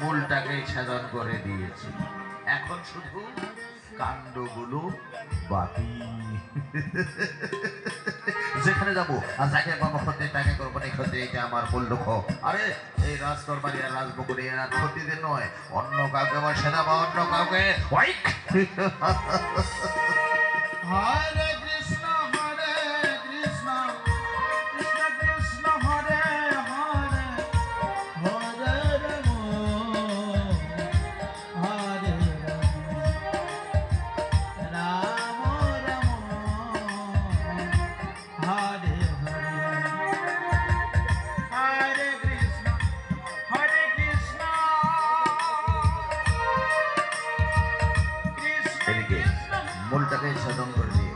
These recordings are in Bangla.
মূলটাকে ছেদন করে দিয়েছি, এখন শুধু কাণ্ডগুলো বাকি। যেখানে যাবো আর যাকে পাবো ক্ষতি তাকে করবো না ক্ষতি, এটা আমার মূল লক্ষ্য। আরে এই রাজদরবারি আর রাজবকুড়ি আর ক্ষতিদের নয়, অন্য কাউকে আমার সেনা বা অন্য কাউকে। হরে কৃষ্ণ কৃষ্ণ কৃষ্ণ হরে হরে, হরে রাম হরে রাম, রাম রাম হরে হরে, হরে কৃষ্ণ কৃষ্ণ এদিকে মূলটাকে ছেদন করে দিয়ে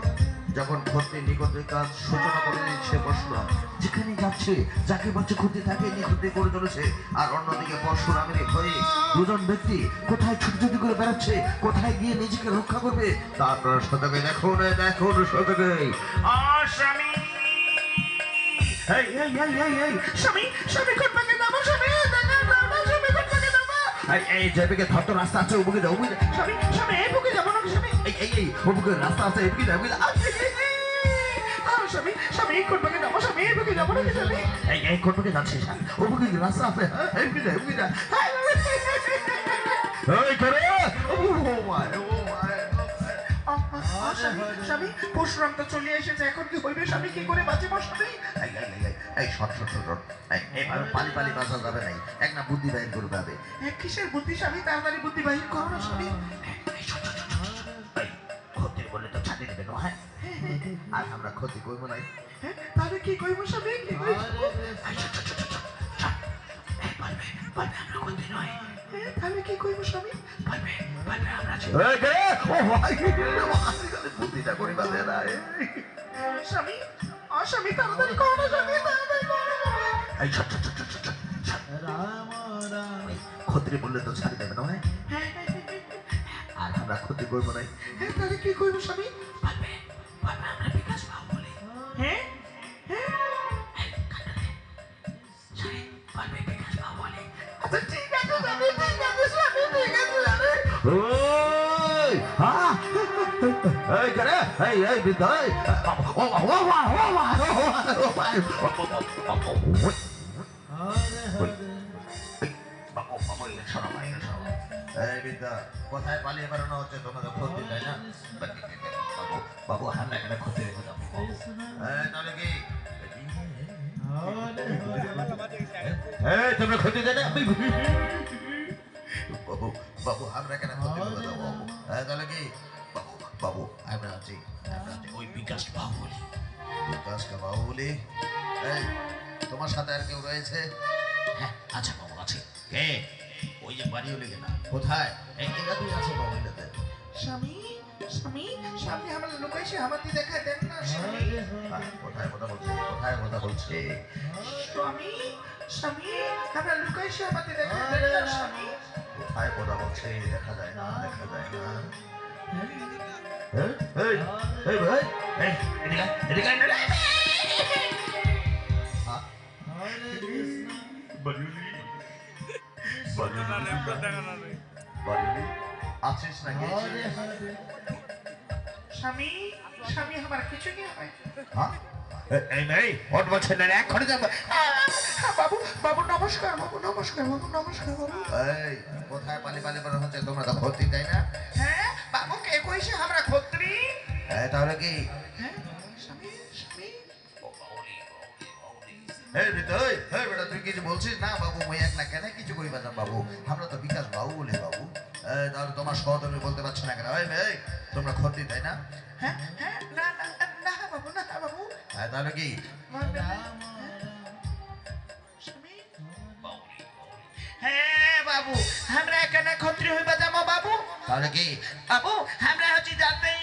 যখন ক্ষতি নিকটের কাজ সূচনা করে দিচ্ছে পরশুরাম, যেখানে যাচ্ছে যাকে বলছে ক্ষতি তাকে নিখুঁতি করে চলেছে। আর অন্যদিকে পরশুরামের হয়ে দুজন ব্যক্তি কোথায় ছুটি করে বেড়াচ্ছে, কোথায় গিয়ে নিজেকে রক্ষা করবে তা আপনারা শতকে দেখুন, দেখুন শতকে। স্বামী স্বামী স্বামী কোথায় যাবো, স্বামী এই যেদিকে ধরতো রাস্তা আছে ওদিকে যাও, স্বামী স্বামী এই বুকে যাবো না স্বামী, এই ওদিকে রাস্তা আছে এদিকে যাও, স্বামী স্বামী কোন দিকে যাবো, স্বামী এই বুকে যাবো না স্বামী, এই কোন দিকে যাচ্ছিস ওদিকে রাস্তা আছে এদিকে যা, এদিকে যা, এই করে ও মাই ও মাই। স্বামী পরশুরাম তো চলে এসেছে, এখন কি হইবে স্বামী, কি করে বাঁচিব স্বামী? এই শট এইভাবে পালি পালি বাঁচা যাবে নাই, এক না বুদ্ধি বাহির করবে হবে। কিসের বুদ্ধি স্বামী, তাড়াতাড়ি বুদ্ধি বাহির করো না স্বামী। ক্ষতি বললে তো ছাড়িয়ে দেবে না, হ্যাঁ আর আমরা ক্ষতি করবো নাই, তাহলে কি করবো স্বামী, কি করবো? আমরা ক্ষতি নয়, তাহলে কি করবো স্বামী? বুদ্ধিটা করি বাজে না স্বামী, স্বামী তাড়াতাড়ি করো না স্বামী, তাড়াতাড়ি করো। ক্ষতি বললে তো ছাড়ি দেবে না, আর আমরা ক্ষতি করবো নাই, তাহলে কি করবো স্বামী? আমরা বিকাশ পাবো বলে, হ্যাঁ বিকাশ পাবো বলে। আচ্ছা ঠিক আছে স্বামী, ঠিক আছে স্বামী, ঠিক আছে স্বামী। এই করে এই বিদায় কোথায় পালিয়ে বেড়ানো হচ্ছে, তোমাদের ক্ষতি তাই না বাবু, বাবু আমরা এখানে ক্ষতি রেখে যাবো তাহলে কি তোমরা ক্ষতি দেয় না বাবু, বাবু আমরা এখানে ক্ষতি রেখে যাবো বাবু, তাহলে কি বাবু, বাবু আমরা আছি ওই বিকাশ বাবু বলি, বিকাশকে বাবু বলি। এই তোমার সাথে আর কেউ রয়েছে? হ্যাঁ আচ্ছা বাবু আছে। কে? ওই যে বাড়ি হলে না কোথায়, এরা দুই আছে বাবু এটাতে। স্বামী স্বামী সামনে আমার লুকাইছে, আমার দিয়ে দেখা দেন না স্বামী। কোথায় কথা বলছে, কোথায় কথা বলছে? স্বামী স্বামী আমরা লুকাইছে, আমার দিয়ে দেখা দেন না স্বামী। কোথায় কথা বলছে, দেখা যায় না, দেখা যায় না। এই ভাই এই এদিকে এদিকে আছিস নাকি স্বামী? স্বামী আমার কিছু কি হয়? বাবু বাবু নমস্কার, বাবু নমস্কার, বাবু নমস্কার বাবু। এই কোথায় পালি পালি বের হচ্ছে, তোমরা তো ক্ষত্রি তাই না? হ্যাঁ বাবু কে কইছে আমরা ক্ষত্রি? হ্যাঁ তাহলে কি? হ্যাঁ স্বামী স্বামী বেটা তুই কিছু বলছিস না বাবু, মই এক না কেন কিছু করি বাজান বাবু, আমরা তো বিকাশ বাবু বলে বাবু। তাহলে তোমার সহধর্মী বলতে পারছো না কেন? তোমরা ক্ষতি তাই না? হ্যাঁ হ্যাঁ না না না বাবু, না বাবু। হ্যাঁ তাহলে কি? হ্যাঁ বাবু আমরা এখানে ক্ষত্রিয় হইবা যাবো বাবু। তাহলে কি? বাবু আমরা হচ্ছি যাতে,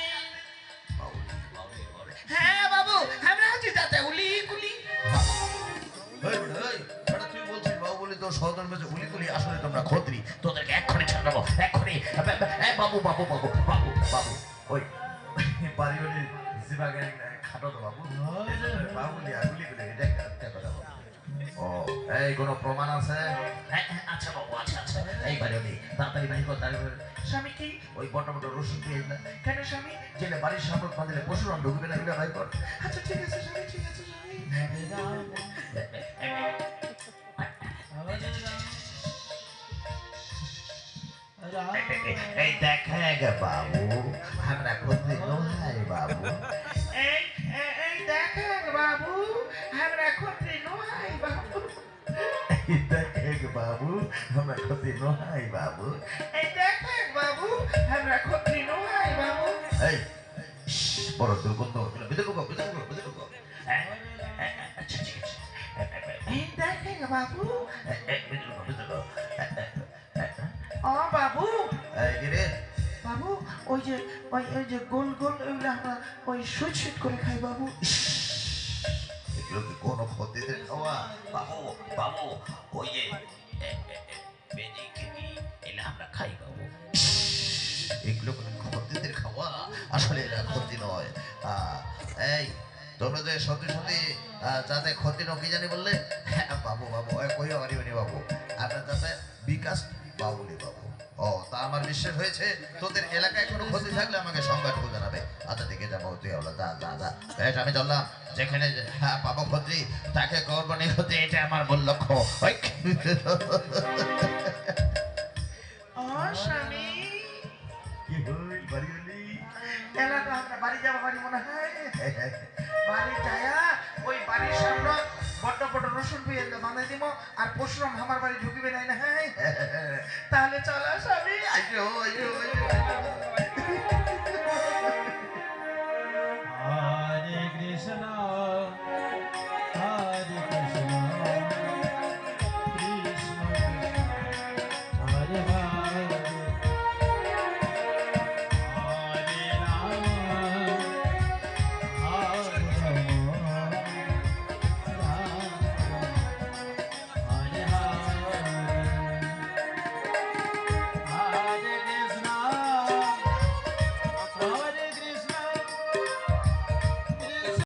হ্যাঁ বাবু আমরা হচ্ছি যাতে উলি কুলি। তুই বলছিস বাবু বলে তোর সহধর্ম উলি কুলি, আসলে তোমরা ক্ষত্রি, তোদেরকে এক্ষুনি ছেড়ে দেবো এক্ষুনি। বাবু বাবু বাবু বাবু বাবু ভাগে খাটো তো বাবু বাবুলি আগুলি বলে এটা একটা কথা বাবু। ও এই কোনো প্রমাণ আছে? আচ্ছা বাবু আচ্ছা আচ্ছা এইবারে ওই তাড়াতাড়ি বাড়ি কর তাড়াতাড়ি স্বামী কি ওই বড় বড় রসুন পেয়ে না কেন স্বামী জেলে বাড়ির সামনে বাঁধলে পশুরাম ঢুকবে না এগুলো ভাই কর। আচ্ছা ঠিক আছে স্বামী ঠিক আছে স্বামী। হরে রাম রাম এই দেখে বাবু আমরা খুঁজতে নোহাই বাবু। এই দেখে বাবু আমরা খুঁজতে নোহাই বাবু। এই দেখে বাবু আমরা খুঁজতে নোহাই বাবু। এই দেখে বাবু আমরা খুঁজতে নোহাই বাবু। এই বড় দুর্গন্ধ ভিতরে ঢুকো ভিতরে ঢুকো ভিতরে ঢুকো। আচ্ছা ঠিক আছে এই দেখে বাবু ভিতরে ঢুকো ভিতরে ঢুকো। ও বাবু এই রে বাবু ওই যে গোল গোল ওইগুলো আমরা ওই সুইট সুইট করে খাই বাবু। এগুলো কি কোনো খদ্দেদের খাওয়া বাবু? বাবু ওই যে বেজি খেতি এগুলো আমরা খাই বাবু। এগুলো কোনো খদ্দেদের খাওয়া? আসলে এরা খদ্দি নয়। এই তোমরা যে সত্যি সত্যি যাতে খদ্দি নয় কি জানি বললে? বাবু বাবু কইও পারিবনি বাবু আপনার যাতে বিকাশ বাবুলি বাবু। ও তা আমার বিশ্বাস হয়েছে তোদের এলাকায় কোনো ক্ষতি থাকলে আমাকে সংবাদটুকু জানাবে। আচ্ছা দেখে যাবো তুই হলো যা যা যা বেশ আমি চললাম যেখানে পাবো ক্ষতি তাকে করবো নি ক্ষতি এটা আমার মূল লক্ষ্য। স্বামী কি হইল বাড়ি হলি এলাকা আমরা বাড়ি যাবো বাড়ি মনে হয় বাড়ি যায়া ওই বাড়ির সামনে বড় বড় রসুন পেয়ে বাঁধে দিব আর পশুরাম আমার বাড়ি ঢুকিবে নাই না। হ্যাঁ তাহলে চলো স্বামী আইসো আইসো আইসো।